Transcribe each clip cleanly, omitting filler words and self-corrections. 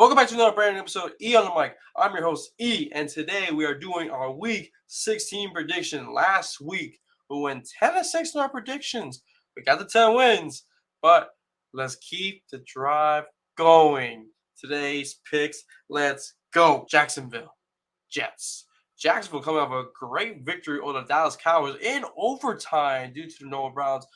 Welcome back to another brand new episode of E on the Mic. I'm your host E, and today we are doing our Week 16 prediction. Last week we went 10-6 in our predictions. We got the 10 wins, but let's keep the drive going. Today's picks, let's go. Jacksonville Jets. Jacksonville coming off a great victory over the Dallas Cowboys in overtime due to the Noah Brown's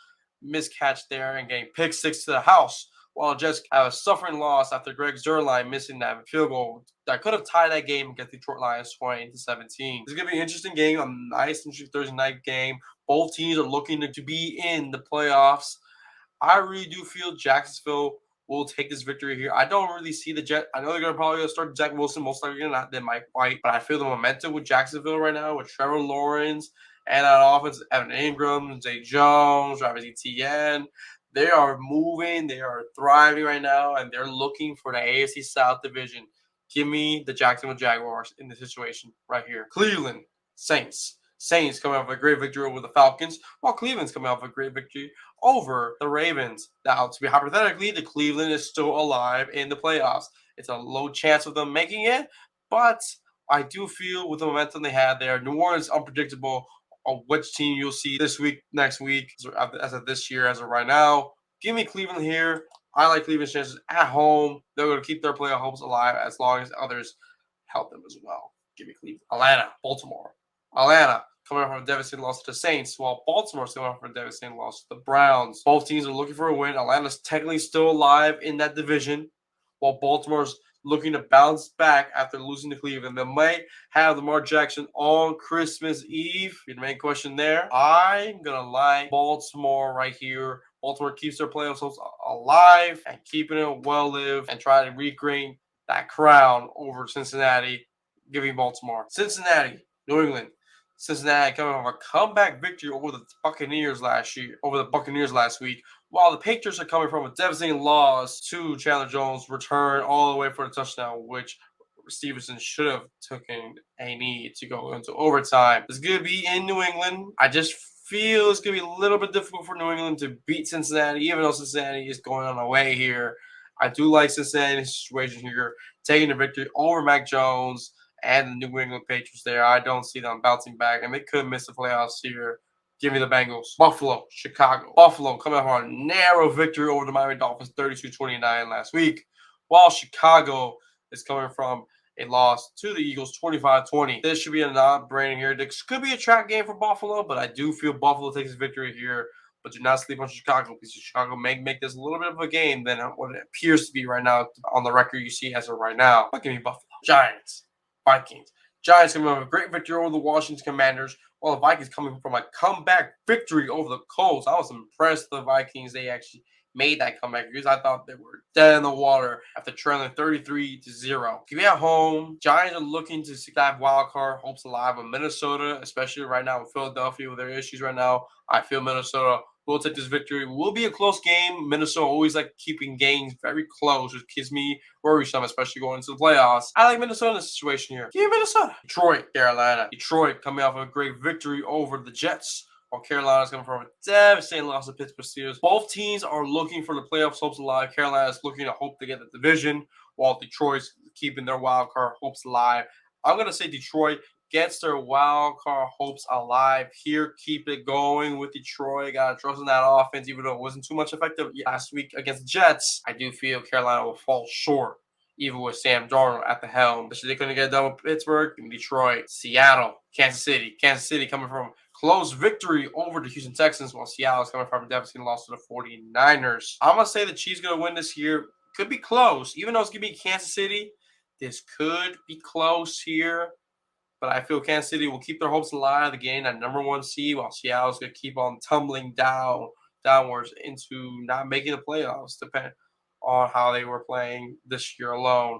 miscatch there and getting pick six to the house. While Jets have a suffering loss after Greg Zuerlein missing that field goal that could have tied that game against the Detroit Lions 20-17. This is going to be an interesting game, a nice, interesting Thursday night game. Both teams are looking to be in the playoffs. I really do feel Jacksonville will take this victory here. I don't really see the Jets. I know they're probably going to start Zach Wilson, most likely not than Mike White, but I feel the momentum with Jacksonville right now with Trevor Lawrence and on offense, Evan Ingram, Zay Jones, Travis Etienne. They are moving. They are thriving right now, and they're looking for the AFC South division. Give me the Jacksonville Jaguars in this situation right here. Cleveland Saints. Saints coming off a great victory over the Falcons, while Cleveland's coming off a great victory over the Ravens. Now, to be hypothetically, the Cleveland is still alive in the playoffs. It's a low chance of them making it, but I do feel with the momentum they had there, New Orleans unpredictable on which team you'll see this week, next week, as of this year, as of right now. Give me Cleveland here. I like Cleveland's chances at home. They're going to keep their playoff hopes alive as long as others help them as well. Give me Cleveland. Atlanta, Baltimore. Atlanta coming off from a devastating loss to the Saints, while Baltimore's coming off from a devastating loss to the Browns. Both teams are looking for a win. Atlanta's technically still alive in that division, while Baltimore's looking to bounce back after losing to Cleveland. They might have Lamar Jackson on Christmas Eve. The main question there. I'm going to like Baltimore right here. Baltimore keeps their playoff hopes alive and keeping it well-lived and trying to regain that crown over Cincinnati, giving Baltimore. Cincinnati, New England. Cincinnati coming off a comeback victory over the Buccaneers last week, while the Patriots are coming from a devastating loss to Chandler Jones' return all the way for the touchdown, which Stevenson should have taken a knee to go into overtime. It's going to be in New England. I just feel it's going to be a little bit difficult for New England to beat Cincinnati, even though Cincinnati is going on away here. I do like Cincinnati's situation here, taking the victory over Mac Jones and the New England Patriots there. I don't see them bouncing back, and they could miss the playoffs here. Give me the Bengals. Buffalo, Chicago. Buffalo coming off on a narrow victory over the Miami Dolphins 32-29 last week, while Chicago is coming from a loss to the Eagles 25-20. This should be a non-brainer here. This could be a trap game for Buffalo, but I do feel Buffalo takes a victory here. But do not sleep on Chicago, because Chicago may make this a little bit of a game than what it appears to be right now on the record you see as of right now. But give me Buffalo. Giants. Vikings. Giants coming off a great victory over the Washington Commanders, while the Vikings coming from a comeback victory over the Colts. I was impressed with the Vikings. They actually made that comeback because I thought they were dead in the water after trailing 33-0. Give me at home. Giants are looking to have wild card hopes alive with Minnesota, especially right now with Philadelphia with their issues right now. I feel Minnesota will take this victory. It will be a close game. Minnesota always like keeping games very close, which gives me worrisome, especially going into the playoffs. I like Minnesota in this situation here. Give me Minnesota. Detroit, Carolina. Detroit coming off a great victory over the Jets, while Carolina's coming from a devastating loss to Pittsburgh Steelers. Both teams are looking for the playoffs hopes alive. Carolina's looking to hope to get the division, while Detroit's keeping their wild card hopes alive. I'm going to say Detroit gets their wild card hopes alive here. Keep it going with Detroit. Got to trust in that offense, even though it wasn't too much effective last week against the Jets. I do feel Carolina will fall short, even with Sam Darnold at the helm. They couldn't get it done with Pittsburgh, Detroit, Seattle, Kansas City. Kansas City coming from close victory over the Houston Texans, while Seattle is coming from a devastating loss to the 49ers. I'm going to say the Chiefs going to win this year. Could be close. Even though it's going to be Kansas City, this could be close here. But I feel Kansas City will keep their hopes alive to gain that number one seed, while Seattle's going to keep on tumbling downwards into not making the playoffs, depending on how they were playing this year alone.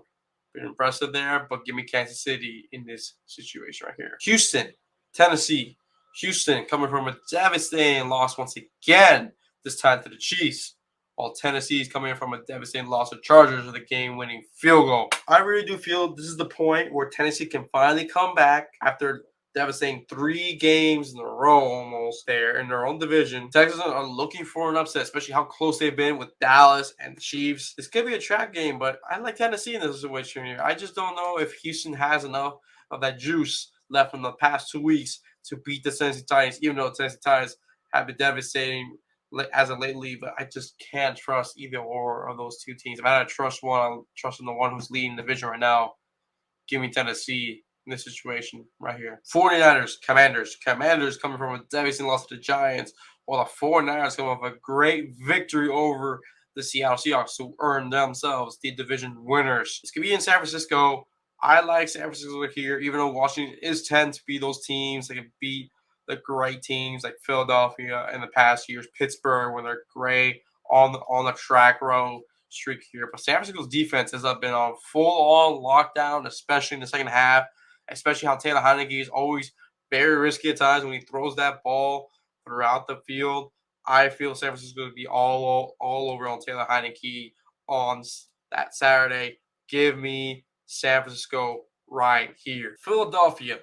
Been impressive there, but give me Kansas City in this situation right here. Houston, Tennessee. Houston coming from a devastating loss once again, this time to the Chiefs, while Tennessee is coming from a devastating loss to Chargers with a game-winning field goal. I really do feel this is the point where Tennessee can finally come back after devastating 3 games in a row almost there in their own division. Texans are looking for an upset, especially how close they've been with Dallas and the Chiefs. This could be a trap game, but I like Tennessee in this situation here. I just don't know if Houston has enough of that juice left from the past 2 weeks to beat the Tennessee Titans, even though the Tennessee Titans have been devastating as of lately, but I just can't trust either or of those two teams. If I had to trust one, I'm trusting the one who's leading the division right now. Give me Tennessee in this situation right here. 49ers, Commanders. Commanders coming from a devastating loss to the Giants, while the 49ers coming off a great victory over the Seattle Seahawks, who earned themselves the division winners. This could be in San Francisco. I like San Francisco here, even though Washington is tend to be those teams that can beat the great teams like Philadelphia in the past years, Pittsburgh when they're great on the track row streak here. But San Francisco's defense has been on full-on lockdown, especially in the second half, especially how Taylor Heinicke is always very risky at times when he throws that ball throughout the field. I feel San Francisco going to be all over on Taylor Heinicke on that Saturday. Give me San Francisco right here. Philadelphia,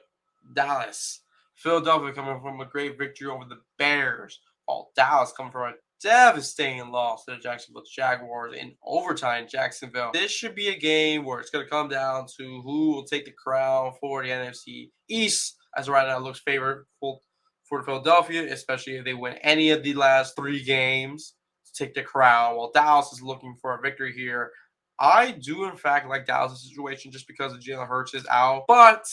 Dallas. Philadelphia coming from a great victory over the Bears, while Dallas coming from a devastating loss to the Jacksonville Jaguars in overtime in Jacksonville. This should be a game where it's going to come down to who will take the crown for the NFC East, as right now it looks favorable for Philadelphia, especially if they win any of the last 3 games to take the crown, while Dallas is looking for a victory here. I do, in fact, like Dallas' situation just because of Jalen Hurts is out, but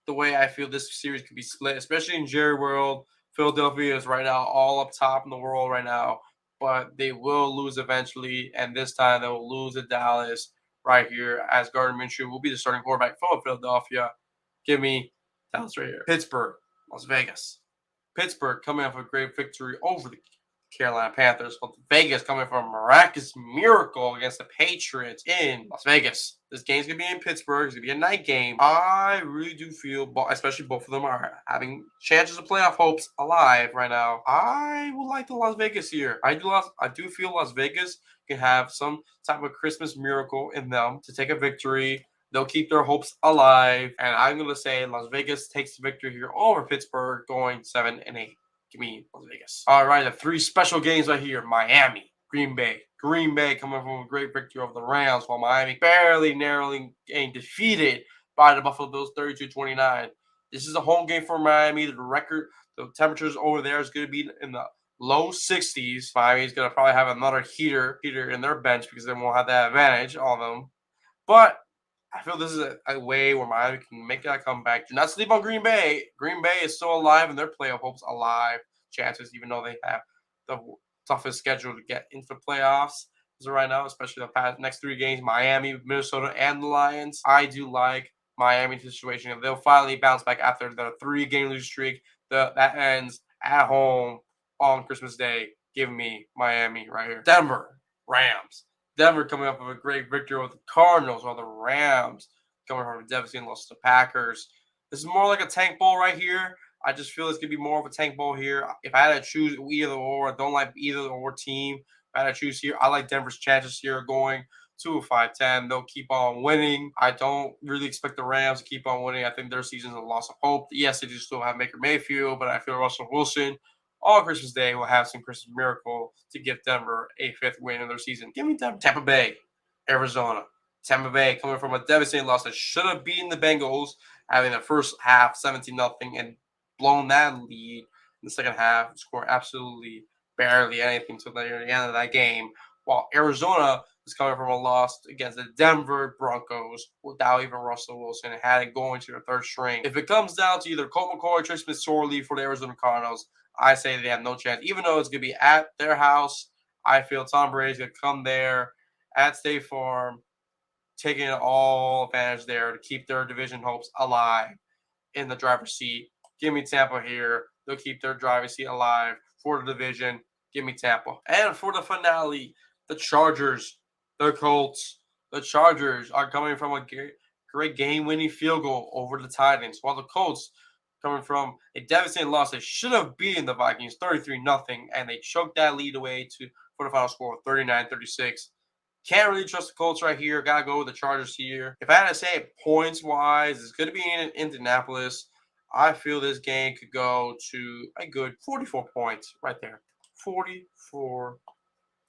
the way I feel this series could be split, especially in Jerry World. Philadelphia is right now all up top in the world right now, but they will lose eventually, and this time they will lose to Dallas right here as Gardner Minshew will be the starting quarterback for Philadelphia. Give me Dallas right here. Pittsburgh, Las Vegas. Pittsburgh coming off a great victory over the Carolina Panthers, while Vegas coming from a miraculous miracle against the Patriots in Las Vegas. This game's going to be in Pittsburgh. It's going to be a night game. I really do feel, especially both of them are having chances of playoff hopes alive right now. I would like the Las Vegas here. I do feel Las Vegas can have some type of Christmas miracle in them to take a victory. They'll keep their hopes alive. And I'm going to say Las Vegas takes the victory here over Pittsburgh, going 7-8. Give me Las Vegas. All right, the 3 special games right here. Miami, Green Bay. Green Bay coming from a great victory over the Rams, while Miami barely narrowly getting defeated by the Buffalo Bills 32-29. This is a home game for Miami. The temperatures over there is going to be in the low 60s. Miami's going to probably have another heater in their bench because they won't have that advantage on them. But I feel this is a way where Miami can make that comeback. Do not sleep on Green Bay. Green Bay is still alive and their playoff hopes alive. Chances, even though they have the toughest schedule to get into the playoffs as of right now, especially the next 3 games, Miami, Minnesota, and the Lions. I do like Miami's situation. If they'll finally bounce back after the 3-game losing streak that ends at home on Christmas Day. Give me Miami right here. Denver, Rams. Denver coming up with a great victory over the Cardinals, while the Rams coming from a devastating loss to the Packers. This is more like a tank bowl right here. I just feel it's going to be more of a tank bowl here. If I had to choose either or, I don't like either or team. If I had to choose here, I like Denver's chances here going to a 5-10. They'll keep on winning. I don't really expect the Rams to keep on winning. I think their season's a loss of hope. Yes, they do still have Baker Mayfield, but I feel Russell Wilson on Christmas Day will have some Christmas miracle to give Denver a 5th win in their season. Give me Denver. Tampa Bay, Arizona. Tampa Bay coming from a devastating loss that should have beaten the Bengals, having the first half 17-0 and blown that lead in the second half, scoring absolutely barely anything to the end of that game. While Arizona is coming from a loss against the Denver Broncos without even Russell Wilson and had it going to their 3rd string. If it comes down to either Colt McCoy or Trey Smith-Sorley for the Arizona Cardinals, I say they have no chance. Even though it's going to be at their house, I feel Tom Brady's going to come there at State Farm, taking all advantage there to keep their division hopes alive in the driver's seat. Give me Tampa here. They'll keep their driver's seat alive for the division. Give me Tampa. And for the finale, the Chargers, the Colts. The Chargers are coming from a great game-winning field goal over the Titans, while the Colts coming from a devastating loss. They should have beaten the Vikings 33-0, and they choked that lead away for the final score of 39-36. Can't really trust the Colts right here. Got to go with the Chargers here. If I had to say points-wise, it's going to be in Indianapolis. I feel this game could go to a good 44 points right there. 44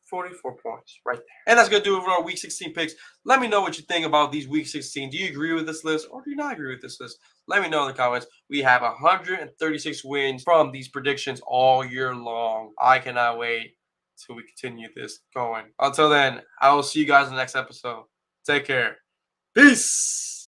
points right there. And that's going to do it for our Week 16 picks. Let me know what you think about these Week 16. Do you agree with this list or do you not agree with this list? Let me know in the comments. We have 136 wins from these predictions all year long. I cannot wait till we continue this going. Until then, I will see you guys in the next episode. Take care. Peace.